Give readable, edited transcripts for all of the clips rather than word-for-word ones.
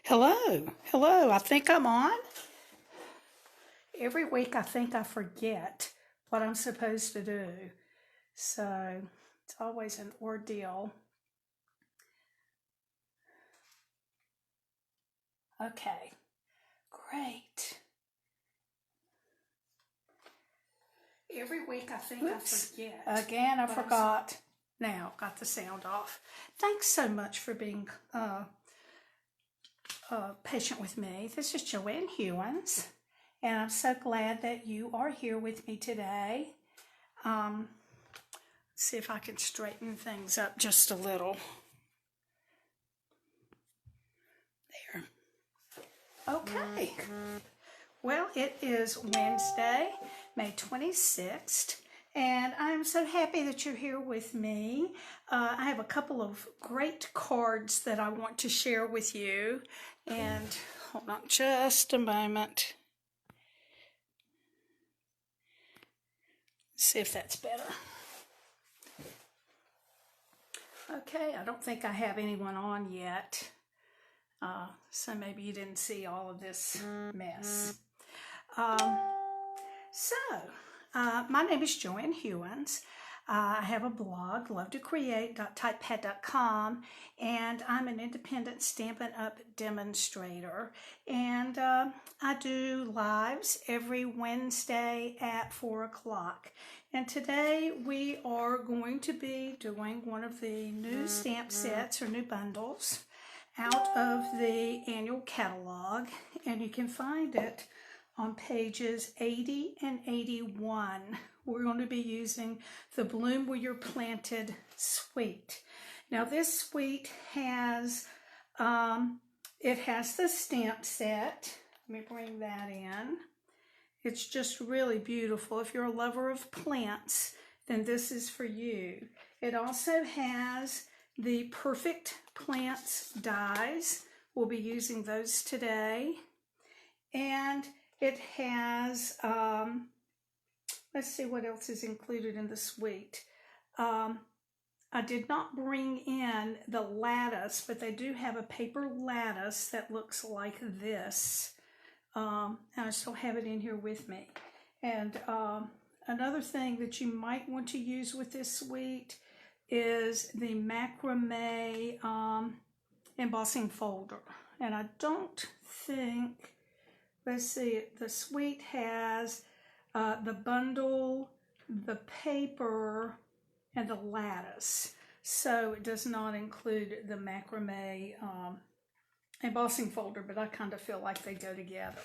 Hello, I think I'm on. Every week I think I forget what I'm supposed to do. So it's always an ordeal. Okay, great. Every week I think I forget. Again, I forgot. Now, got the sound off. Thanks so much for being patient with me. This is Joanne Hewins, and I'm so glad that you are here with me today. Let's see if I can straighten things up just a little. There. Okay. Well, it is Wednesday, May 26th, and I'm so happy that you're here with me. I have a couple of great cards that I want to share with you, and hold on just a moment. See if that's better. Okay, I don't think I have anyone on yet, so maybe you didn't see all of this mess. My name is Joanne Hewins. I have a blog, lovetocreate.typepad.com, and I'm an independent Stampin' Up demonstrator. And I do lives every Wednesday at 4 o'clock. And today we are going to be doing one of the new stamp sets or new bundles out of the annual catalog, and you can find it on pages 80 and 81. We're going to be using the Bloom Where You're Planted suite. Now this suite has, it has the stamp set. Let me bring that in. It's just really beautiful. If you're a lover of plants, then this is for you. It also has the Perfect Plants dies. We'll be using those today. And it has, let's see what else is included in the suite. I did not bring in the lattice, but they do have a paper lattice that looks like this. And I still have it in here with me. And another thing that you might want to use with this suite is the Macrame embossing folder. And I don't think, let's see, the suite has the bundle, the paper, and the lattice. So it does not include the Macrame embossing folder, but I kind of feel like they go together.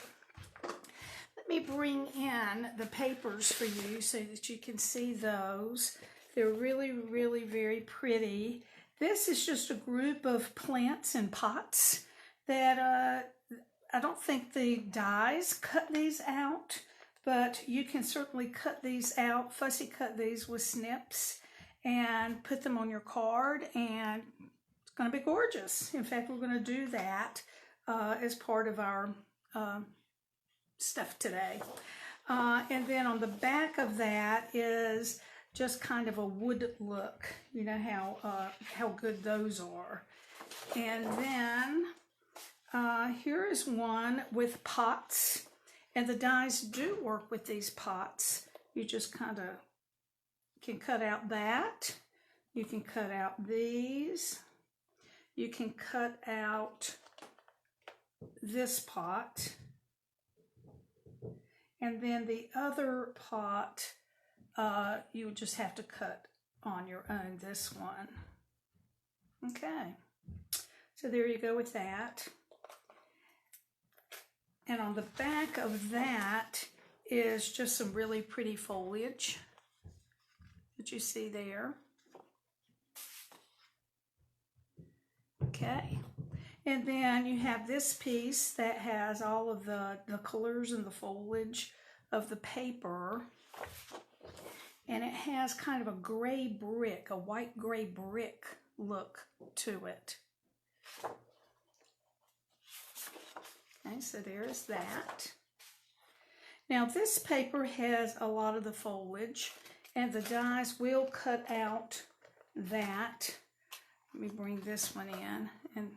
Let me bring in the papers for you so that you can see those. They're really, really very pretty. This is just a group of plants and pots that I don't think the dies cut these out, but you can certainly cut these out, fussy cut these with snips and put them on your card, and it's going to be gorgeous. In fact, we're going to do that as part of our stuff today. And then on the back of that is just kind of a wood look. You know how good those are. And then here is one with pots, and the dies do work with these pots. You just kind of can cut out that. You can cut out these. You can cut out this pot. And then the other pot, you would just have to cut on your own, this one. Okay, so there you go with that. And on the back of that is just some really pretty foliage that you see there. Okay. And then you have this piece that has all of the colors and the foliage of the paper. And it has kind of a gray brick, a white gray brick look to it. Okay, so there's that. Now this paper has a lot of the foliage, and the dies will cut out that. Let me bring this one in, and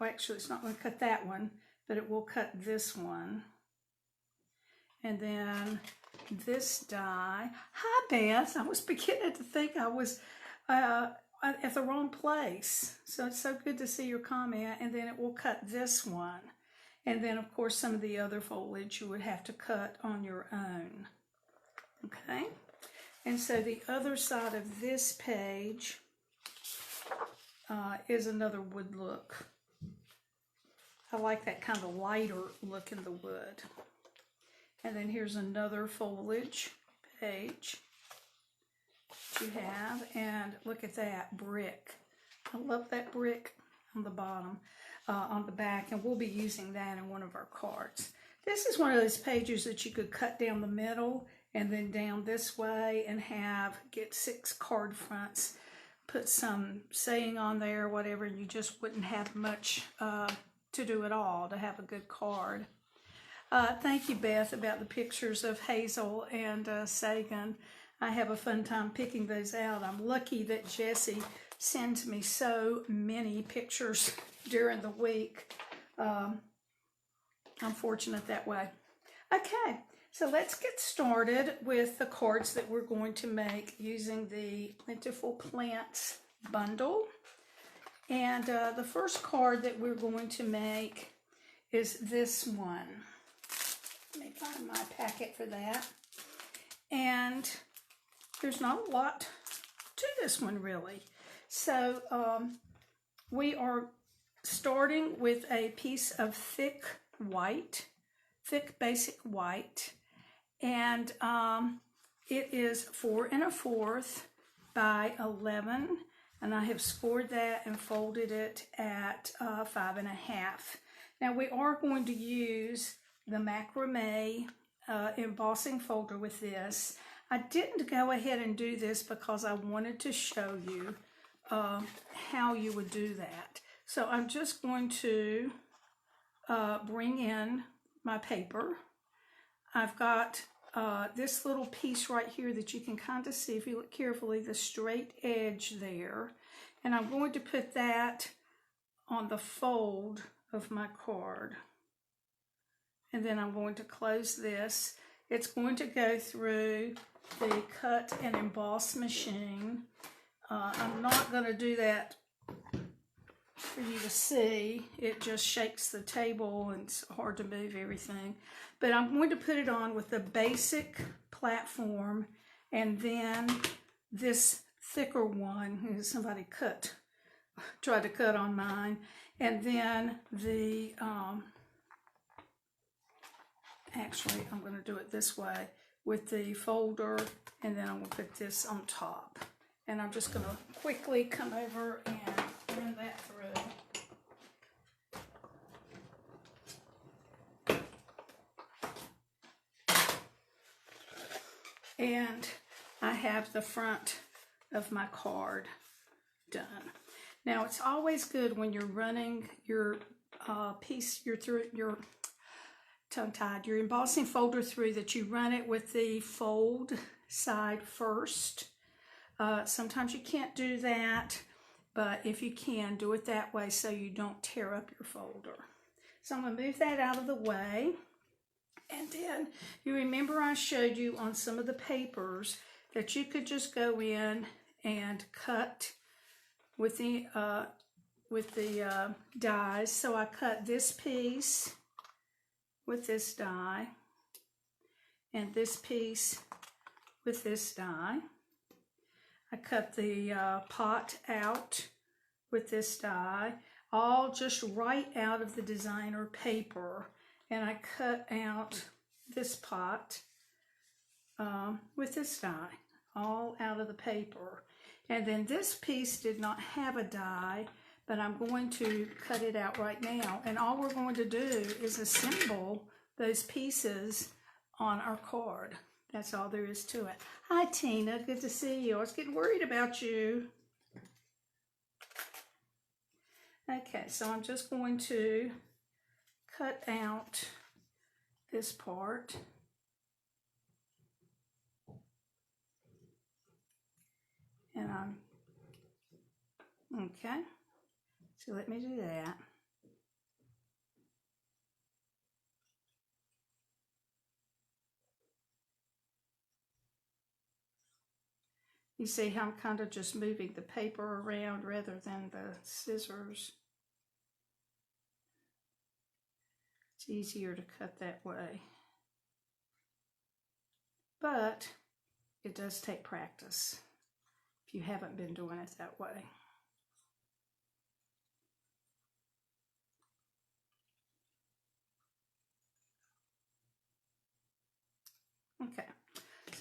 well, actually it's not going to cut that one, but it will cut this one. And then this die. Hi, Beth. I was beginning to think I was at the wrong place. So it's so good to see your comment. And then it will cut this one. And then, of course, some of the other foliage you would have to cut on your own. Okay? And so the other side of this page is another wood look. I like that kind of lighter look in the wood. And then here's another foliage page that you have. And look at that brick. I love that brick on the bottom, on the back. And we'll be using that in one of our cards. This is one of those pages that you could cut down the middle and then down this way and get 6 card fronts. Put some saying on there, whatever. You just wouldn't have much to do at all to have a good card. Thank you, Beth, about the pictures of Hazel and Sagan. I have a fun time picking those out. I'm lucky that Jessie sends me so many pictures during the week. I'm fortunate that way. Okay, so let's get started with the cards that we're going to make using the Plentiful Plants bundle. And the first card that we're going to make is this one. Let me find my packet for that. And there's not a lot to this one, really. So we are starting with a piece of thick basic white. And it is 4 1/4 by 11. And I have scored that and folded it at 5 1/2. Now we are going to use the Macrame embossing folder with this. I didn't go ahead and do this because I wanted to show you how you would do that. So I'm just going to bring in my paper. I've got this little piece right here that you can kind of see if you look carefully, the straight edge there. And I'm going to put that on the fold of my card. And then I'm going to close this. It's going to go through the cut and emboss machine. I'm not going to do that for you to see. It just shakes the table and it's hard to move everything. But I'm going to put it on with the basic platform and then this thicker one. Somebody tried to cut on mine. And then the... Actually, I'm going to do it this way with the folder, and then I'm going to put this on top. And I'm just going to quickly come over and run that through. And I have the front of my card done. Now, it's always good when you're running your your embossing folder through that you run it with the fold side first. Sometimes you can't do that, but if you can, do it that way so you don't tear up your folder. So I'm going to move that out of the way. And then you remember I showed you on some of the papers that you could just go in and cut with the dies. So I cut this piece with this die, and this piece with this die. I cut the pot out with this die, all just right out of the designer paper, and I cut out this pot with this die, all out of the paper. And then this piece did not have a die, but I'm going to cut it out right now. And all we're going to do is assemble those pieces on our card. That's all there is to it. Hi, Tina. Good to see you. I was getting worried about you. Okay, so I'm just going to cut out this part. And okay. So let me do that. You see how I'm kind of just moving the paper around rather than the scissors. It's easier to cut that way. But it does take practice if you haven't been doing it that way. Okay,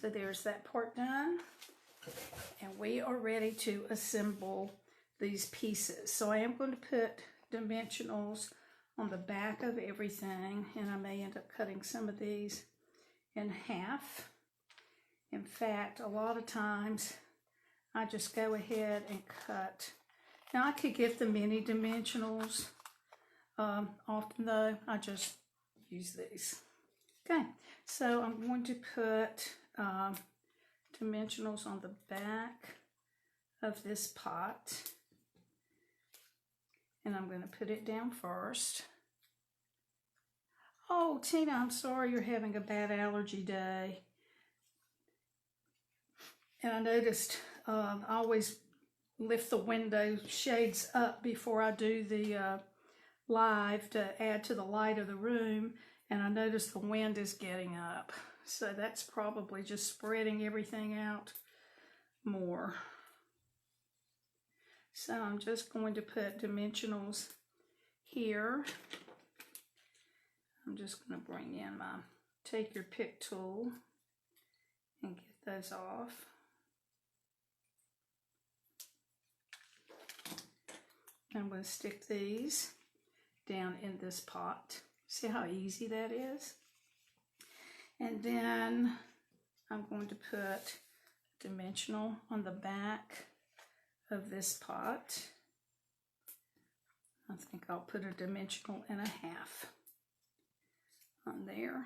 so there's that part done. And we are ready to assemble these pieces. So I am going to put dimensionals on the back of everything, and I may end up cutting some of these in half. In fact, a lot of times I just go ahead and cut. Now I could get the mini dimensionals. Often though, I just use these. Okay, so I'm going to put dimensionals on the back of this pot, and I'm going to put it down first. Oh, Tina, I'm sorry you're having a bad allergy day. And I noticed I always lift the window shades up before I do the live to add to the light of the room, and I noticed the wind is getting up. So that's probably just spreading everything out more. So I'm just going to put dimensionals here. I'm just going to bring in my take your pick tool and get those off. I'm going to stick these down in this pot. See how easy that is? And then I'm going to put dimensional on the back of this pot. I think I'll put a dimensional and a half on there.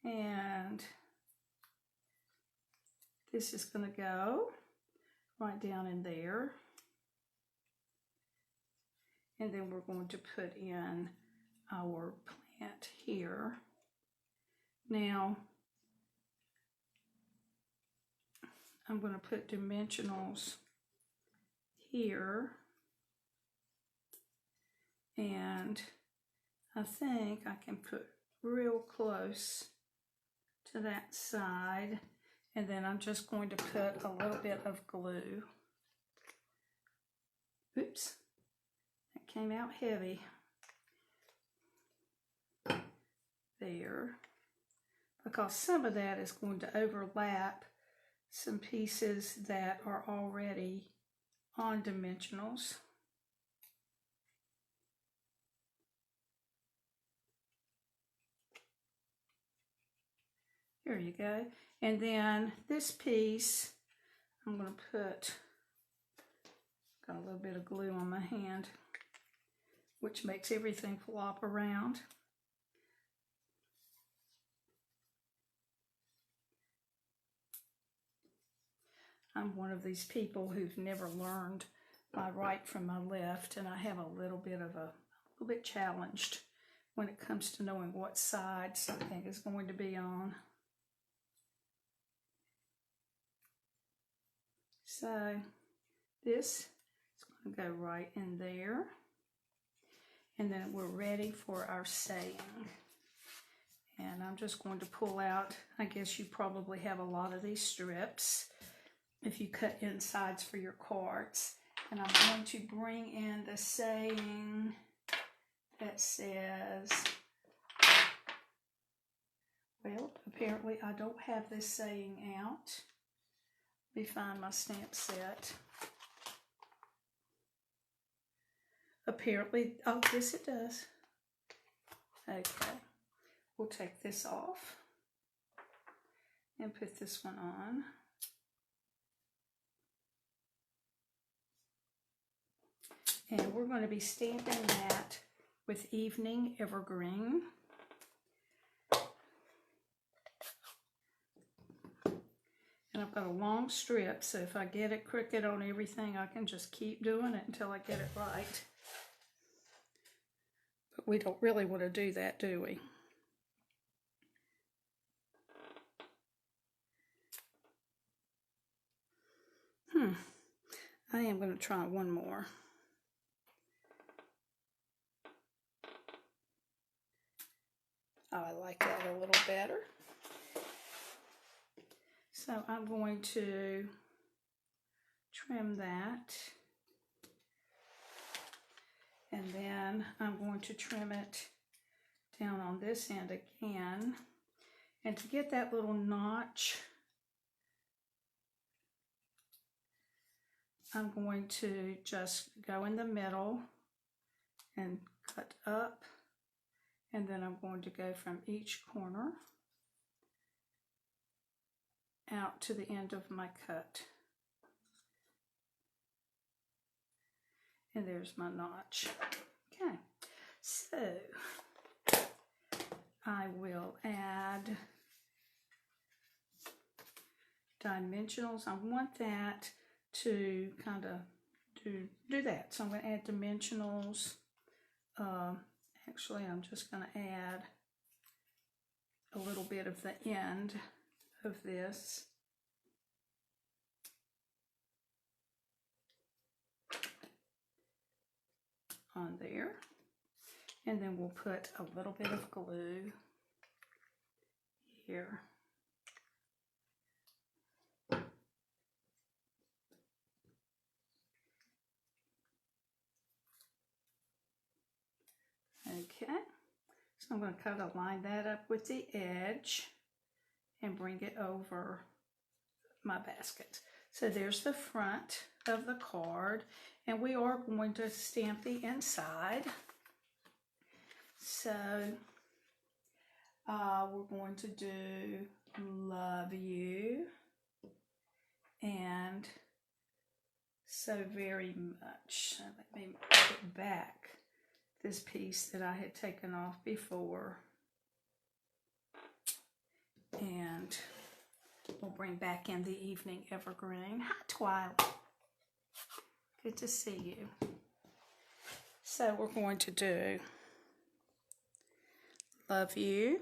And this is going to go right down in there. And then we're going to put in our plant here. Now, I'm going to put dimensionals here, and I think I can put real close to that side, and then I'm just going to put a little bit of glue. Oops, that came out heavy. There. Because some of that is going to overlap some pieces that are already on dimensionals. There you go. And then this piece, I'm going to put, got a little bit of glue on my hand, which makes everything flop around. I'm one of these people who've never learned my right from my left, and I have a little bit challenged when it comes to knowing what side something is going to be on. So this is going to go right in there, and then we're ready for our saying. And I'm just going to pull out, I guess you probably have a lot of these strips if you cut insides for your cards. And I'm going to bring in the saying that says, well, apparently I don't have this saying out. Let me find my stamp set. Apparently, oh, yes it does. Okay, we'll take this off and put this one on. And we're going to be stamping that with Evening Evergreen. And I've got a long strip, so if I get it crooked on everything, I can just keep doing it until I get it right. But we don't really want to do that, do we? I am going to try one more. Oh, I like that a little better. So I'm going to trim that. And then I'm going to trim it down on this end again. And to get that little notch, I'm going to just go in the middle and cut up, and then I'm going to go from each corner out to the end of my cut. And there's my notch. Okay, so I will add dimensionals. I want that to kind of do that. So I'm going to add dimensionals. Actually, I'm just going to add a little bit of the end of this. On there. And then we'll put a little bit of glue here. Okay, so I'm going to kind of line that up with the edge and bring it over my basket. So there's the front of the card, and we are going to stamp the inside. So we're going to do love you and so very much. So let me put back this piece that I had taken off before, and we'll bring back in the evening evergreen. Hi, Twilight. Good to see you. So we're going to do love you,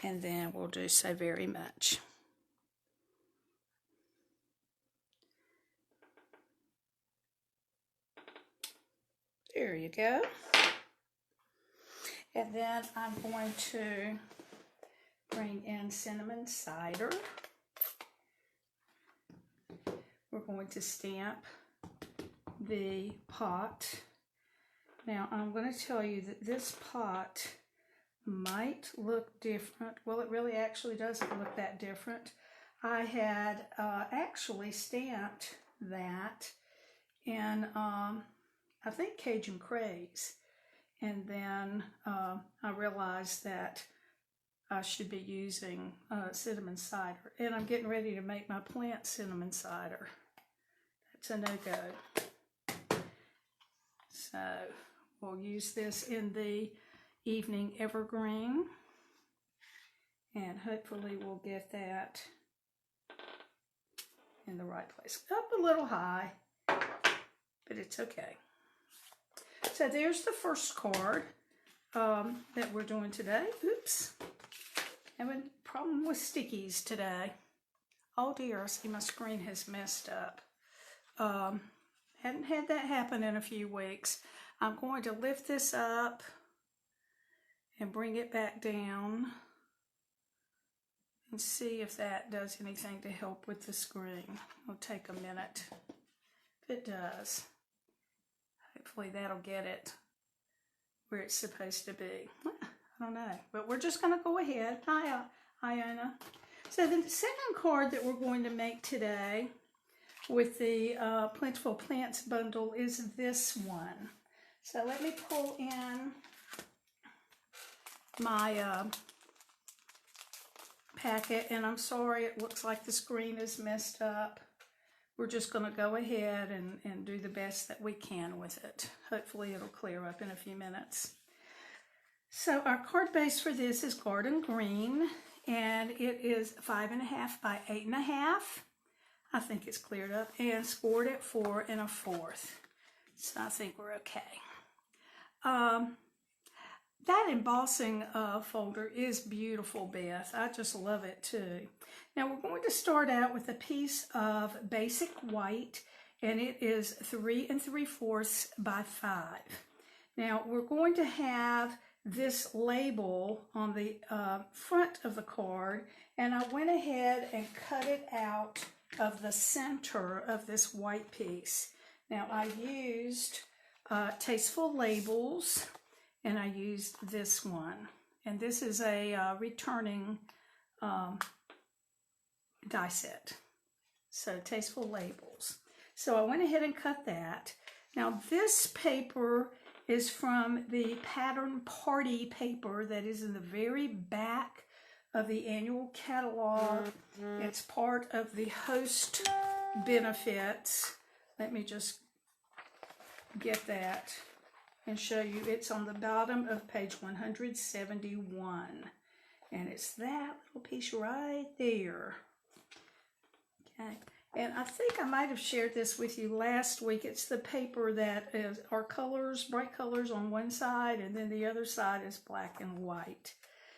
and then we'll do so very much. There you go. And then I'm going to bring in cinnamon cider. We're going to stamp the pot. Now I'm going to tell you that this pot might look different. Well, it really actually doesn't look that different. I had actually stamped that in I think Cajun Craze, and then I realized that I should be using cinnamon cider, and I'm getting ready to make my plant cinnamon cider. That's a no-go. So we'll use this in the evening evergreen, and hopefully we'll get that in the right place. Up a little high, but it's okay. So there's the first card that we're doing today. Oops. Having a problem with stickies today. Oh dear, I see my screen has messed up. Hadn't had that happen in a few weeks. I'm going to lift this up and bring it back down and see if that does anything to help with the screen. It'll take a minute. If it does, hopefully that'll get it where it's supposed to be. I don't know, but we're just going to go ahead. Hi, Iona. So the second card that we're going to make today with the Plentiful Plants bundle is this one. So let me pull in my packet, and I'm sorry, it looks like the screen is messed up. We're just going to go ahead and do the best that we can with it. Hopefully it'll clear up in a few minutes. So our card base for this is Garden Green, and it is 5.5 by 8.5. I think it's cleared up, and scored at 4 1/4. So I think we're okay. that embossing folder is beautiful, Beth. I just love it too. Now we're going to start out with a piece of basic white, and it is 3 3/4 by 5. Now we're going to have this label on the front of the card, and I went ahead and cut it out of the center of this white piece. Now I used Tasteful Labels, and I used this one. And this is a returning die set. So Tasteful Labels. So I went ahead and cut that. Now this paper is from the pattern party paper that is in the very back of the annual catalog. It's part of the host benefits. Let me just get that and show you. It's on the bottom of page 171. And it's that little piece right there. Okay. And I think I might have shared this with you last week. It's the paper that are colors, bright colors on one side, and then the other side is black and white.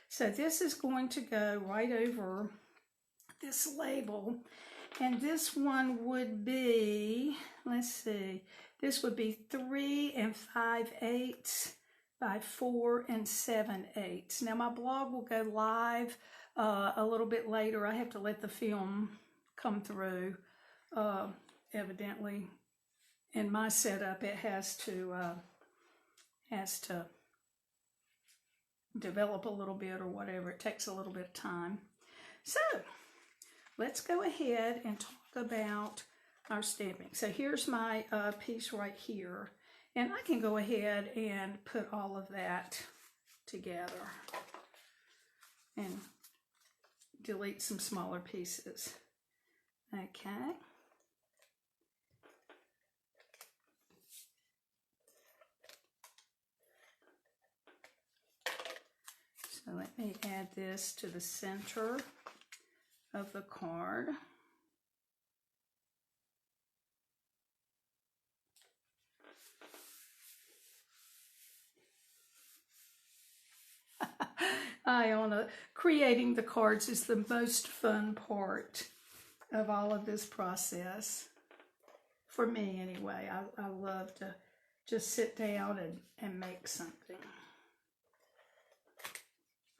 So this is going to go right over this label. And this one would be, let's see, this would be 3 5/8 by 4 7/8. Now my blog will go live a little bit later. I have to let the film come through. Evidently, in my setup, it has to develop a little bit or whatever. It takes a little bit of time. So let's go ahead and talk about our stamping. So here's my piece right here, and I can go ahead and put all of that together and delete some smaller pieces. Okay. So let me add this to the center of the card. Creating the cards is the most fun part of all of this process. For me anyway, I love to just sit down and make something.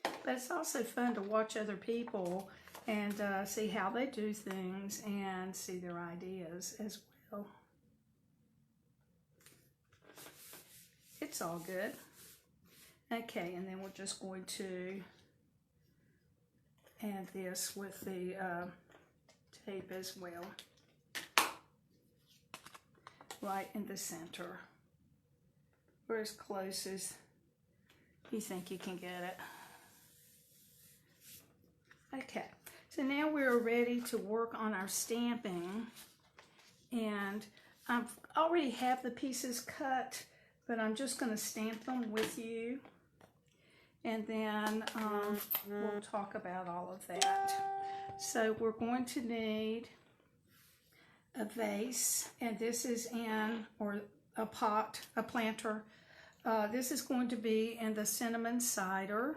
But it's also fun to watch other people and see how they do things and see their ideas as well. It's all good. Okay, and then we're just going to add this with the tape as well. Right in the center. Or as close as you think you can get it. Okay, so now we're ready to work on our stamping, and I already have the pieces cut, but I'm just going to stamp them with you, and then we'll talk about all of that. So we're going to need a vase, and this is or a pot, a planter. This is going to be in the cinnamon cider.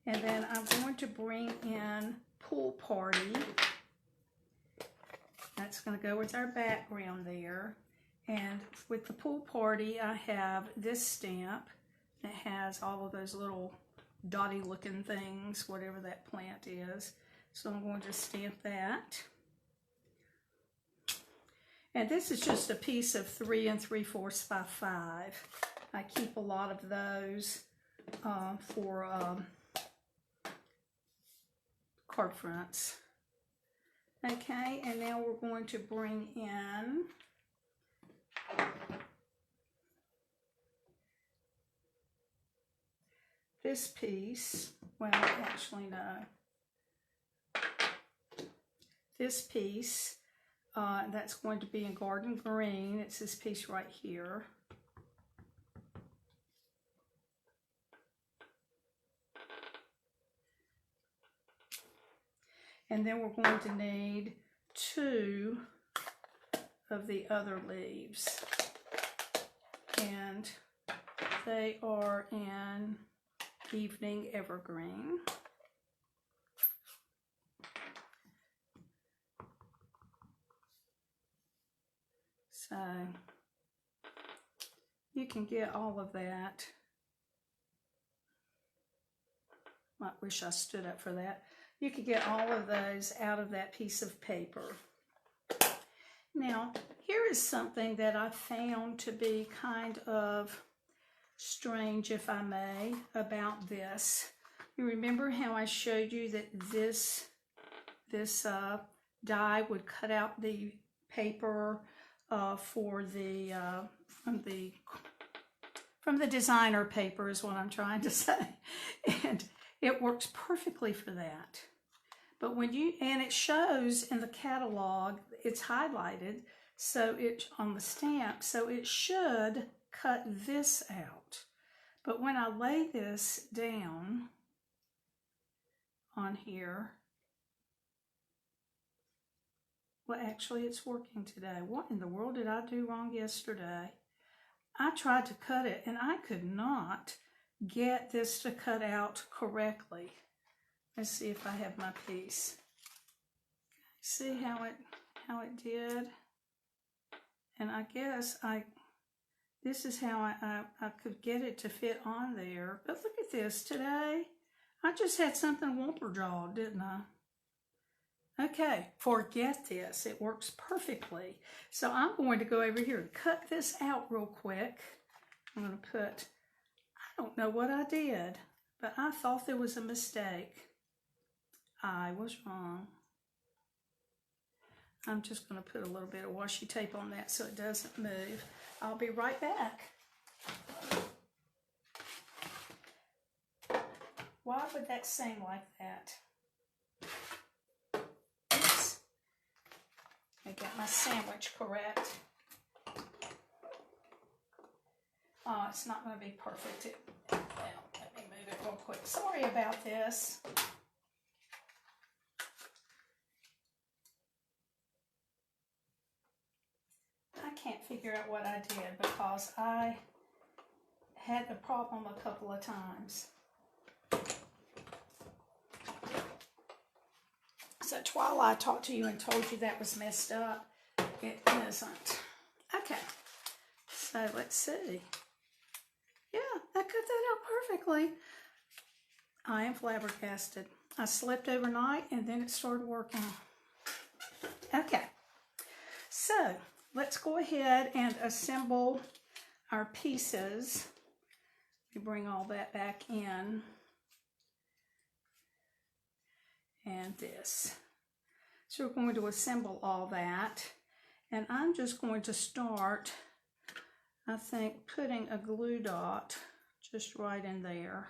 And then I'm going to bring in Pool Party. That's going to go with our background there. And with the Pool Party, I have this stamp. It has all of those little dotty looking things, whatever that plant is. So I'm going to stamp that. And this is just a piece of 3 3/4 by 5. I keep a lot of those for card fronts. Okay, and now we're going to bring in this piece. Well, actually no. This piece, that's going to be in Garden Green. It's this piece right here. And then we're going to need 2 of the other leaves. And They are in Evening Evergreen. So you can get all of that. I wish I stood up for that. You can get all of those out of that piece of paper. Now, here is something that I found to be kind of strange, if I may, about this. You remember how I showed you that this die would cut out the paper for the from the designer paper is what I'm trying to say, and it works perfectly for that. But when and it shows in the catalog, it's highlighted, so it's on the stamp, so it should cut this out. But when I lay this down on here, well, actually it's working today. What in the world did I do wrong yesterday? I tried to cut it and I could not get this to cut out correctly. Let's see if I have my piece. See how it did? And I guess this is how I could get it to fit on there. But look at this today. I just had something whomper jawed, didn't I? Okay, forget this. It works perfectly. So I'm going to go over here and cut this out real quick. I'm going to put, I don't know what I did, but I thought there was a mistake. I was wrong. I'm just going to put a little bit of washi tape on that so it doesn't move. I'll be right back. Why would that seem like that? Oops. I got my sandwich correct. Oh, it's not going to be perfect. Well, let me move it real quick. Sorry about this. I can't figure out what I did because I had the problem a couple of times. So while I talked to you and told you that was messed up, it isn't. Okay, so let's see. Yeah, I cut that out perfectly. I am flabbergasted. I slept overnight and then it started working. Okay, so let's go ahead and assemble our pieces. Let me bring all that back in. And this. So we're going to assemble all that. And I'm just going to start, I think, putting a glue dot just right in there.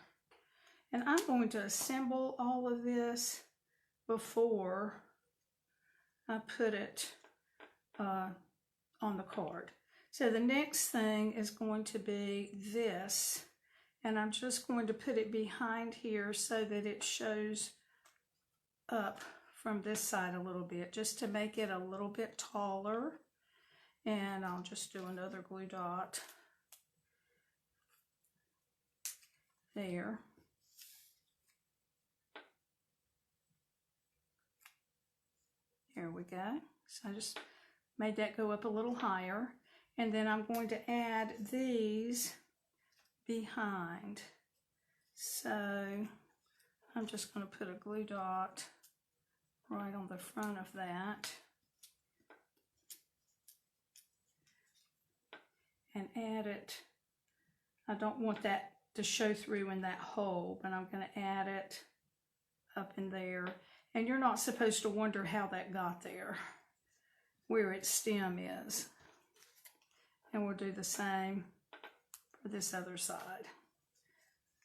And I'm going to assemble all of this before I put it on the card. So the next thing is going to be this. And I'm just going to put it behind here so that it shows up from this side a little bit, just to make it a little bit taller. And I'll just do another glue dot there. There we go. So I just made that go up a little higher. And then I'm going to add these behind. So I'm just going to put a glue dot right on the front of that and add it. I don't want that to show through in that hole, but I'm going to add it up in there. And you're not supposed to wonder how that got there, where its stem is. And we'll do the same for this other side.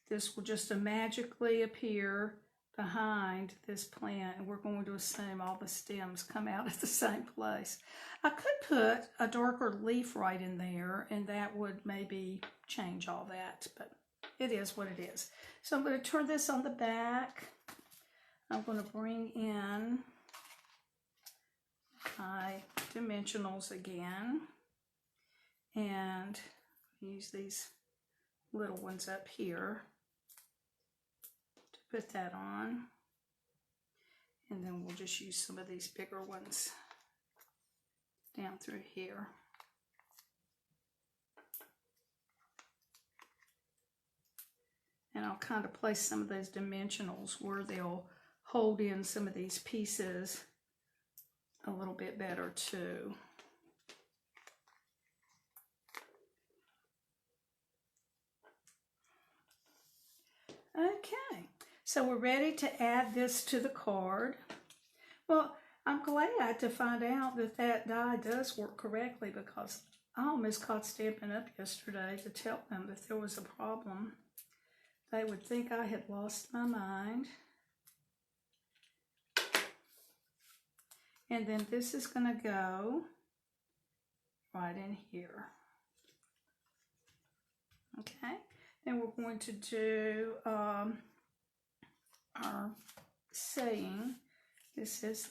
This will just magically appear behind this plant, and we're going to assume all the stems come out at the same place. I could put a darker leaf right in there, and that would maybe change all that, but it is what it is. So I'm going to turn this on the back. I'm going to bring in my dimensionals again, and use these little ones up here to put that on. And then we'll just use some of these bigger ones down through here. And I'll kind of place some of those dimensionals where they'll hold in some of these pieces a little bit better too. Okay, so we're ready to add this to the card. Well, I'm glad to find out that that die does work correctly, because I almost called Stampin' Up yesterday to tell them if there was a problem. They would think I had lost my mind. And then this is going to go right in here. Okay, then we're going to do our saying. This is,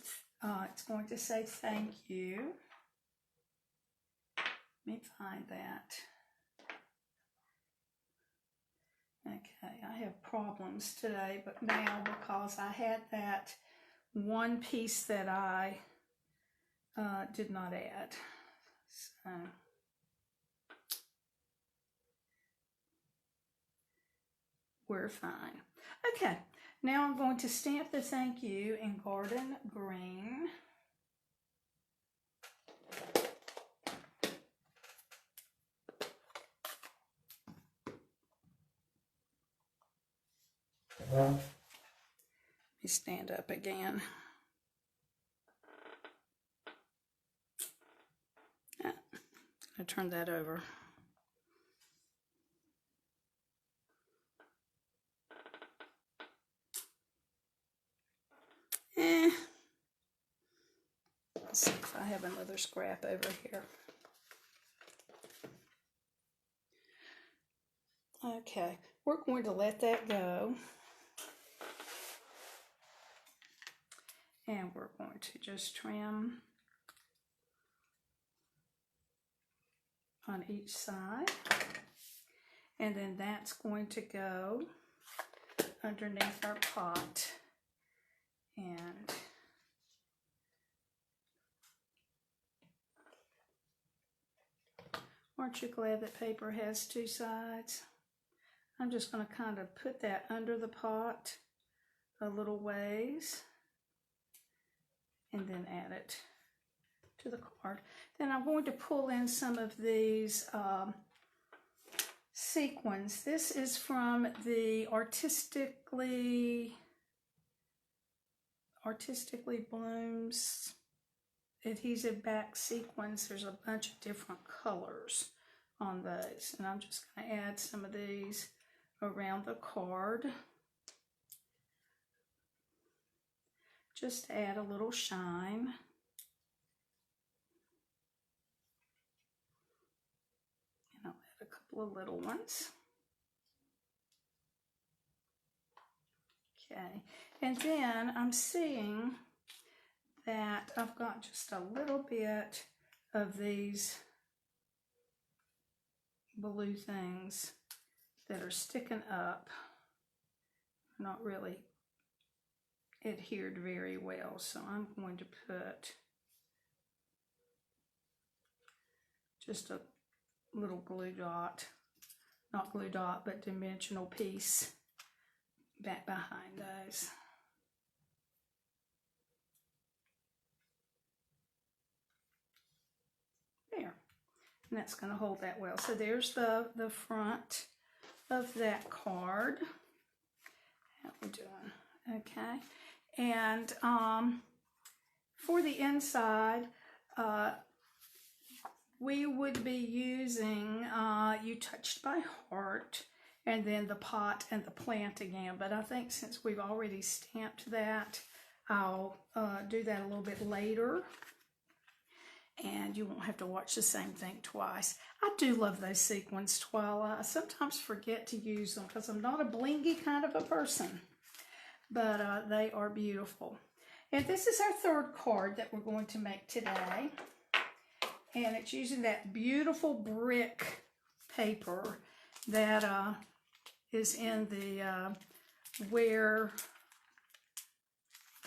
it's going to say thank you. Let me find that. Okay, I have problems today, but now because I had that one piece that I did not add. So we're fine. Okay, now I'm going to stamp the thank you in Garden Green. Let me stand up again. I turn that over. Let's see if I have another scrap over here. Okay, we're going to let that go. And we're going to just trim on each side. And then that's going to go underneath our pot. And aren't you glad that paper has two sides? I'm just going to kind of put that under the pot a little ways and then add it to the card. Then I'm going to pull in some of these sequins. This is from the Artistically Blooms adhesive back sequins. There's a bunch of different colors on those, and I'm just going to add some of these around the card just to add a little shine. And I'll add a couple of little ones. Okay, and then I'm seeing that I've got just a little bit of these blue things that are sticking up, not really adhered very well, so I'm going to put just a little glue dot, not glue dot, but dimensional piece back behind those. There, and that's going to hold that well. So there's the front of that card. How we doing? Okay. And for the inside, we would be using You Touched My Heart, and then the pot and the plant again. But I think since we've already stamped that, I'll do that a little bit later. And you won't have to watch the same thing twice. I do love those sequins, Twyla. I sometimes forget to use them because I'm not a blingy kind of a person. But they are beautiful. And this is our third card that we're going to make today. And it's using that beautiful brick paper. that is in the Where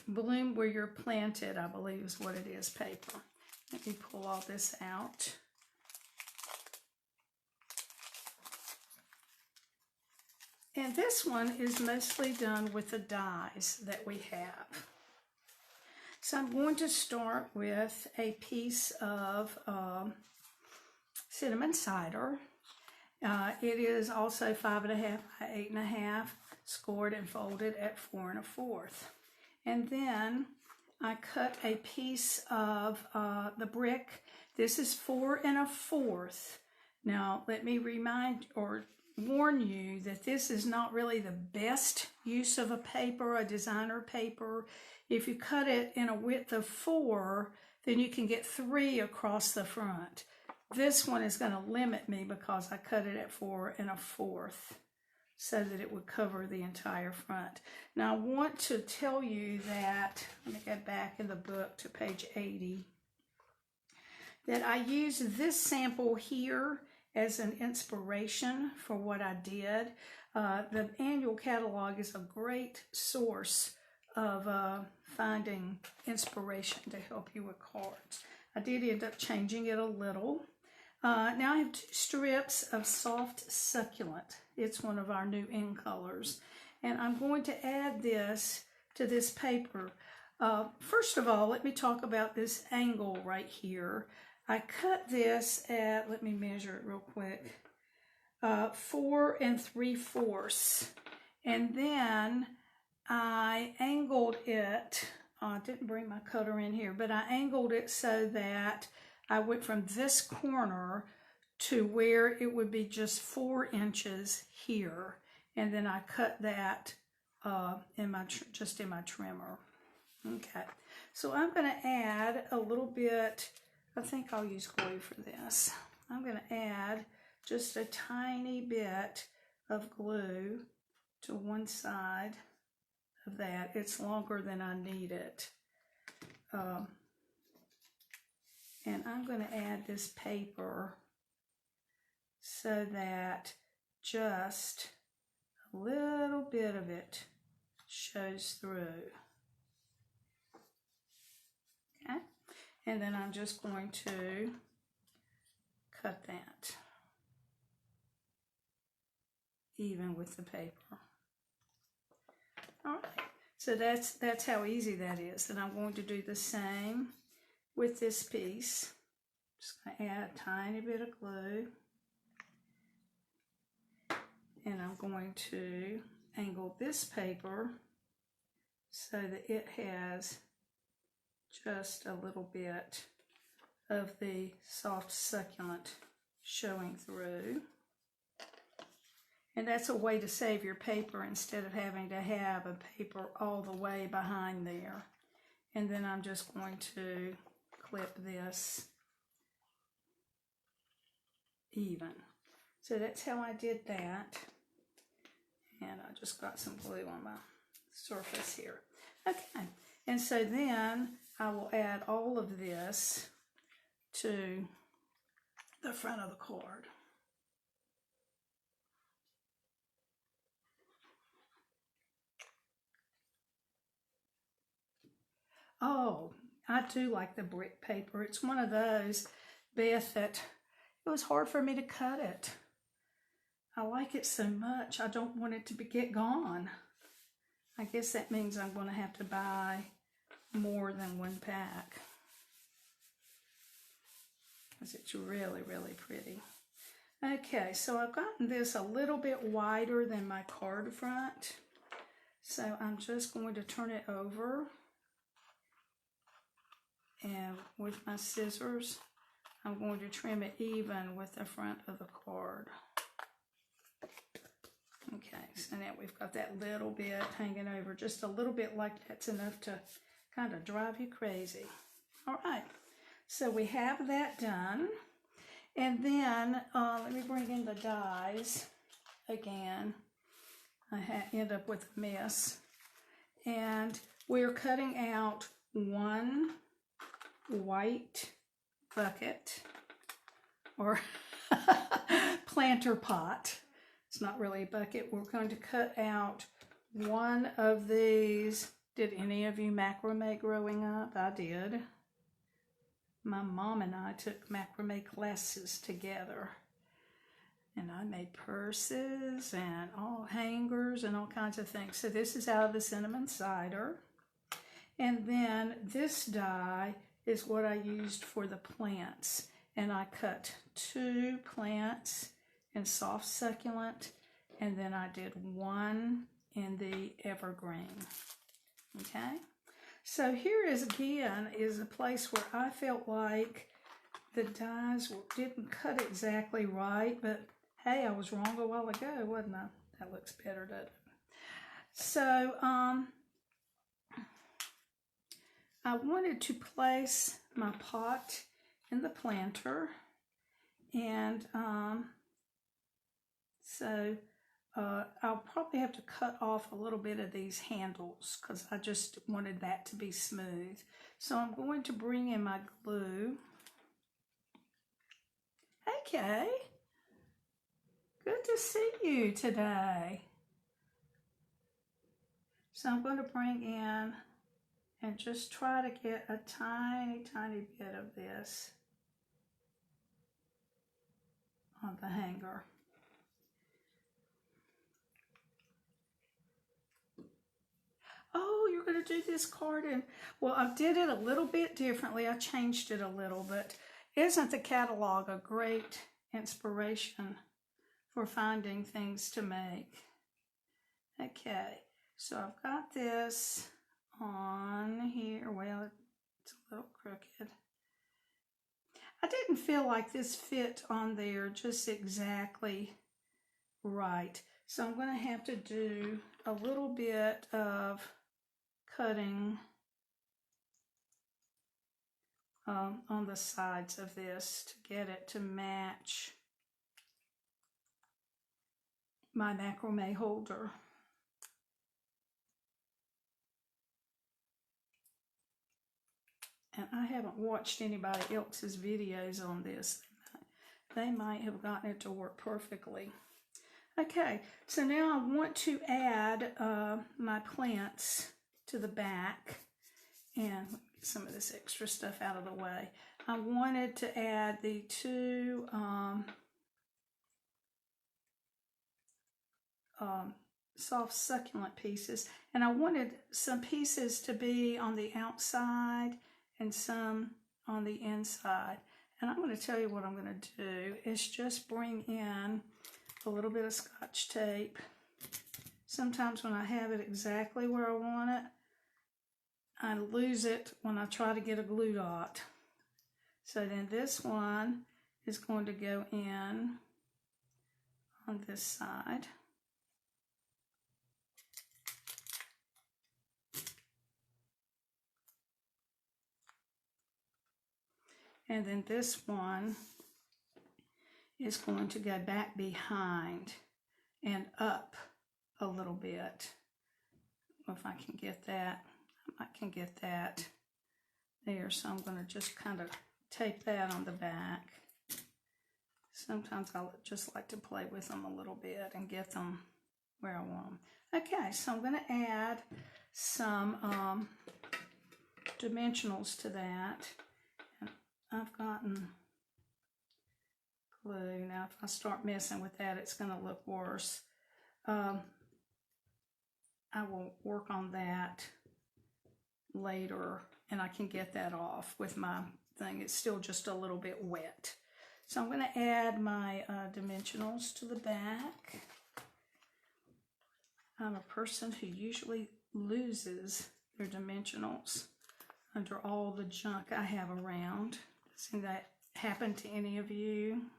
You're Planted, I believe is what it is, paper. Let me pull all this out. And this one is mostly done with the dies that we have. So I'm going to start with a piece of cinnamon cider. It is also 5.5 by 8.5, scored and folded at 4 1/4. And then I cut a piece of the brick. This is 4 1/4. Now let me remind or warn you that this is not really the best use of a paper, a designer paper. If you cut it in a width of 4, then you can get 3 across the front. This one is going to limit me because I cut it at 4 1/4 so that it would cover the entire front. Now I want to tell you that, let me go back in the book to page 80, that I used this sample here as an inspiration for what I did. The annual catalog is a great source of finding inspiration to help you with cards. I did end up changing it a little. Now I have 2 strips of soft succulent. It's one of our new in colors. And I'm going to add this to this paper. First of all, let me talk about this angle right here. I cut this at, let me measure it real quick, 4 3/4. And then I angled it, I didn't bring my cutter in here, but I angled it so that I went from this corner to where it would be just 4 inches here. And then I cut that just in my trimmer. Okay, so I'm going to add a little bit, I think I'll use glue for this. I'm going to add just a tiny bit of glue to one side of that. It's longer than I need it. And I'm going to add this paper so that just a little bit of it shows through. Okay, and then I'm just going to cut that even with the paper. All right, so that's how easy that is. And I'm going to do the same with this piece. Just going to add a tiny bit of glue. And I'm going to angle this paper so that it has just a little bit of the soft succulent showing through. And that's a way to save your paper instead of having to have a paper all the way behind there. And then I'm just going to clip this even. So that's how I did that. And I just got some glue on my surface here. Okay, and so then I will add all of this to the front of the card. Oh, I do like the brick paper. It's one of those, Beth, that it was hard for me to cut it. I like it so much, I don't want it to get gone. I guess that means I'm going to have to buy more than one pack, because it's really, really pretty. Okay, so I've gotten this a little bit wider than my card front. So I'm just going to turn it over. And with my scissors, I'm going to trim it even with the front of the card. Okay, so now we've got that little bit hanging over, just a little bit, like that's enough to kind of drive you crazy. All right, so we have that done. And then let me bring in the dies again. I end up with a mess. And we're cutting out one white bucket or planter pot. it's not really a bucket. We're going to cut out one of these. Did any of you macrame growing up? I did. My mom and I took macrame classes together. And I made purses and all hangers and all kinds of things. So this is out of the cinnamon cider. And then this die is what I used for the plants. And I cut 2 plants in soft succulent. And then I did 1 in the evergreen. Okay? So here is again is a place where I felt like the dies didn't cut exactly right, but hey, I was wrong a while ago, wasn't I? That looks better, doesn't it? So, I wanted to place my pot in the planter, and I'll probably have to cut off a little bit of these handles because I just wanted that to be smooth. So I'm going to bring in my glue. Hey, Kay. Good to see you today. So I'm going to bring in and just try to get a tiny, tiny bit of this on the hanger. Oh, you're going to do this card in. Well, I did it a little bit differently. I changed it a little, but isn't the catalog a great inspiration for finding things to make? Okay, so I've got this on here. Well, it's a little crooked. I didn't feel like this fit on there just exactly right. So I'm going to have to do a little bit of cutting on the sides of this to get it to match my macrame holder. And I haven't watched anybody else's videos on this. They might have gotten it to work perfectly. Okay, so now I want to add my plants to the back. And get some of this extra stuff out of the way. I wanted to add the 2 soft succulent pieces. And I wanted some pieces to be on the outside and some on the inside. And I'm going to tell you what I'm going to do is just bring in a little bit of Scotch tape. Sometimes when I have it exactly where I want it, I lose it when I try to get a glue dot. So then this one is going to go in on this side. And then this one is going to go back behind and up a little bit. If I can get that, I can get that there. So I'm going to just kind of tape that on the back. Sometimes I just like to play with them a little bit and get them where I want them. Okay, so I'm going to add some dimensionals to that. And I've gotten glue. Now if I start messing with that, it's going to look worse. I will work on that later, and I can get that off with my thing. It's still just a little bit wet. So I'm going to add my dimensionals to the back. I'm a person who usually loses their dimensionals under all the junk I have around. Doesn't that happen to any of you?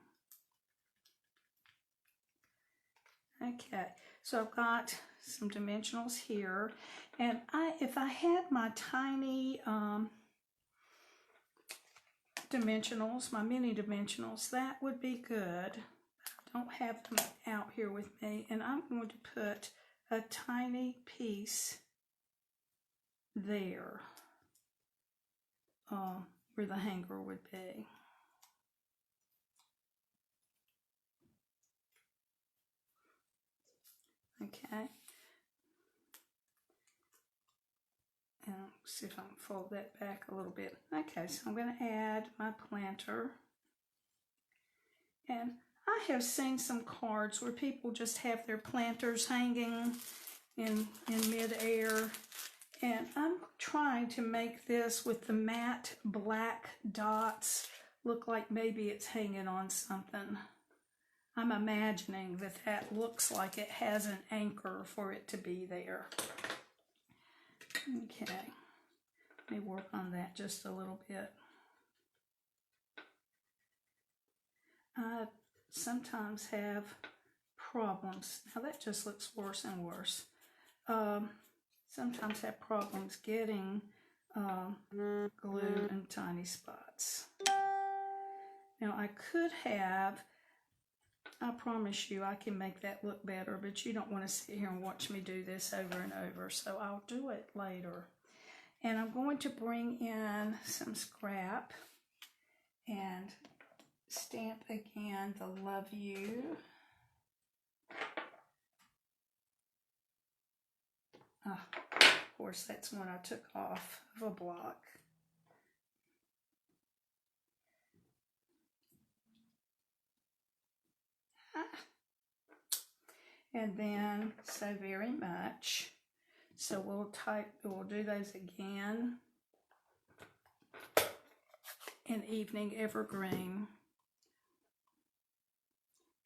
Okay, so I've got some dimensionals here, and if I had my tiny dimensionals, my mini dimensionals, that would be good. I don't have them out here with me, and I'm going to put a tiny piece there where the hanger would be. Okay. And I'll see if I can fold that back a little bit. Okay, so I'm going to add my planter. And I have seen some cards where people just have their planters hanging in midair. And I'm trying to make this with the matte black dots look like maybe it's hanging on something. I'm imagining that that looks like it has an anchor for it to be there. Okay, let me work on that just a little bit. I sometimes have problems. Now that just looks worse and worse. Sometimes have problems getting glue in tiny spots. Now I could have, I promise you I can make that look better, but you don't want to sit here and watch me do this over and over, so I'll do it later. And I'm going to bring in some scrap and stamp again the Love You. Of course, that's one I took off of a block. And then So Very Much. So we'll do those again. And Evening Evergreen.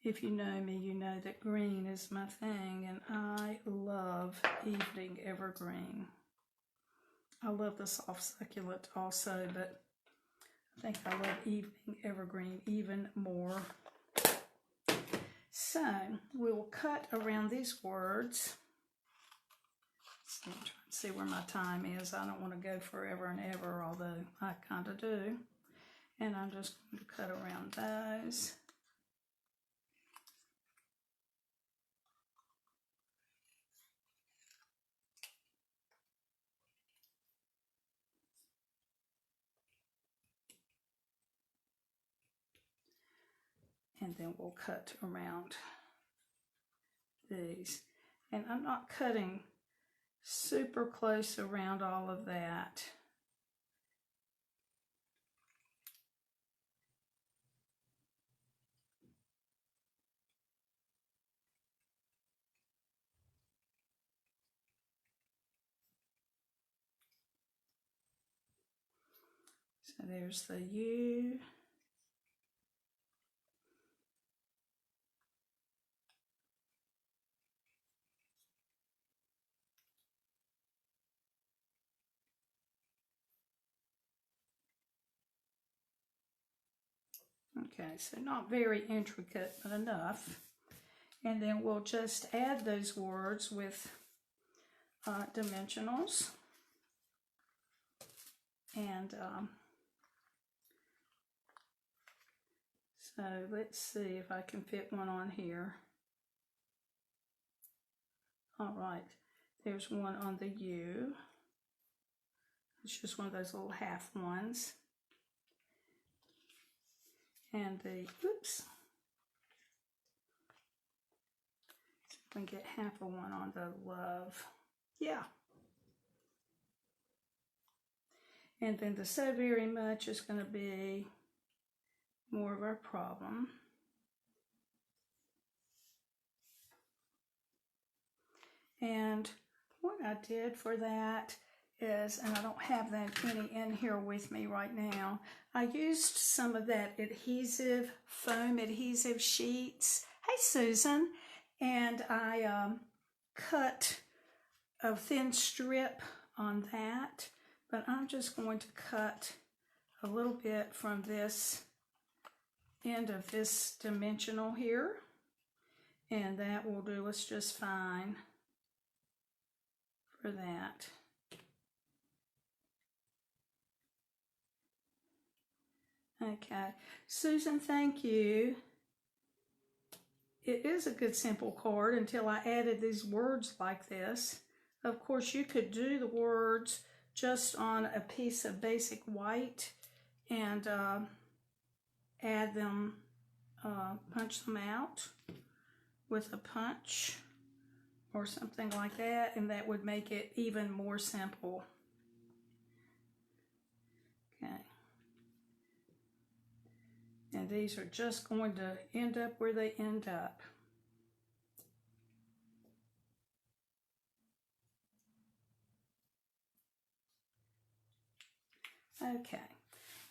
If you know me, you know that green is my thing, and I love Evening Evergreen. I love the soft succulent also, but I think I love Evening Evergreen even more. So we'll cut around these words. So I'm trying to see where my time is. I don't want to go forever and ever, although I kind of do. And I'm just going to cut around those. And then we'll cut around these. And I'm not cutting super close around all of that. So there's the U. Okay, so not very intricate, but enough. And then we'll just add those words with dimensionals. And so let's see if I can fit one on here. All right, there's one on the U. It's just one of those little half ones. And the, oops. So I can get half of one on the Love. Yeah. And then the So Very Much is going to be more of our problem. And what I did for that is, and I don't have that any in here with me right now, I used some of that adhesive, foam adhesive sheets. Hey, Susan. And I cut a thin strip on that, but I'm just going to cut a little bit from this end of this dimensional here, and that will do us just fine for that. Okay, Susan, thank you. It is a good simple card until I added these words like this. Of course, you could do the words just on a piece of basic white and add them, punch them out with a punch, or something like that, and that would make it even more simple. Okay. And these are just going to end up where they end up. Okay,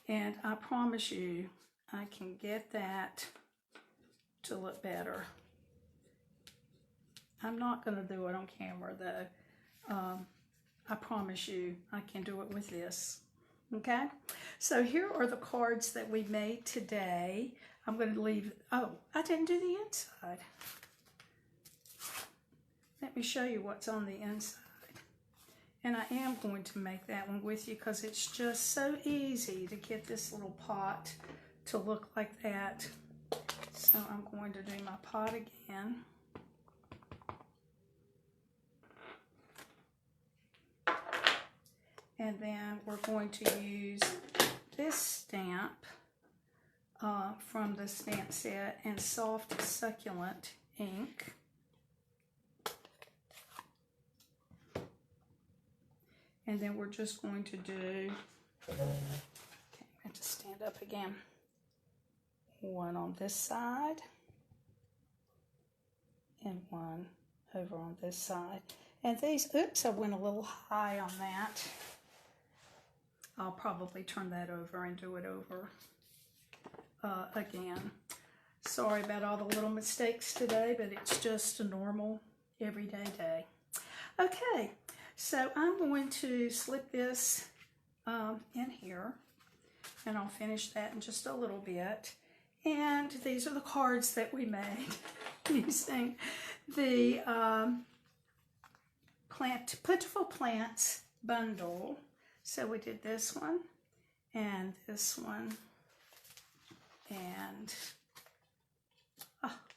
and I promise you I can get that to look better. I'm not going to do it on camera though. I promise you I can do it with this. Okay, so here are the cards that we made today. I'm going to leave, oh, I didn't do the inside. Let me show you what's on the inside. And I am going to make that one with you because it's just so easy to get this little pot to look like that. So I'm going to do my pot again. And then we're going to use this stamp from the stamp set in Soft Succulent ink. And then we're just going to do, okay, I have to stand up again. One on this side and one over on this side. And these, oops, I went a little high on that. I'll probably turn that over and do it over again. Sorry about all the little mistakes today, but it's just a normal everyday day. Okay, so I'm going to slip this in here, and I'll finish that in just a little bit. And these are the cards that we made using the Plentiful Plants bundle. So we did this one, and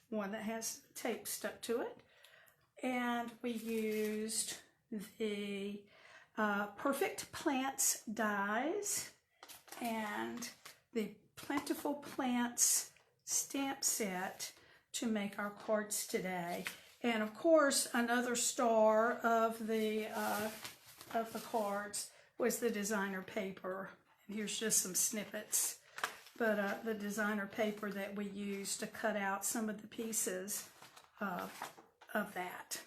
one that has tape stuck to it. And we used the Perfect Plants dies and the Plentiful Plants stamp set to make our cards today. And of course, another star of the cards was the designer paper. And here's just some snippets, but the designer paper that we used to cut out some of the pieces of that.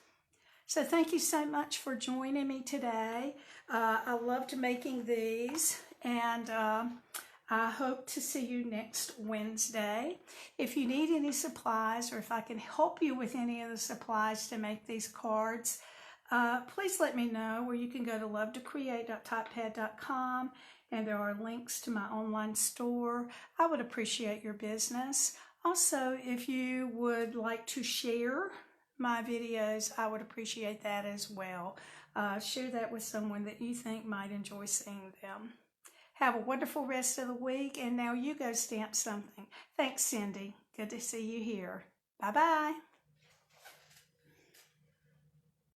So thank you so much for joining me today. I loved making these, and I hope to see you next Wednesday. If you need any supplies, or if I can help you with any of the supplies to make these cards, please let me know, where you can go to lovetocreate.typepad.com, and there are links to my online store. I would appreciate your business. Also, if you would like to share my videos, I would appreciate that as well. Share that with someone that you think might enjoy seeing them. Have a wonderful rest of the week, and now you go stamp something. Thanks, Cindy. Good to see you here. Bye-bye.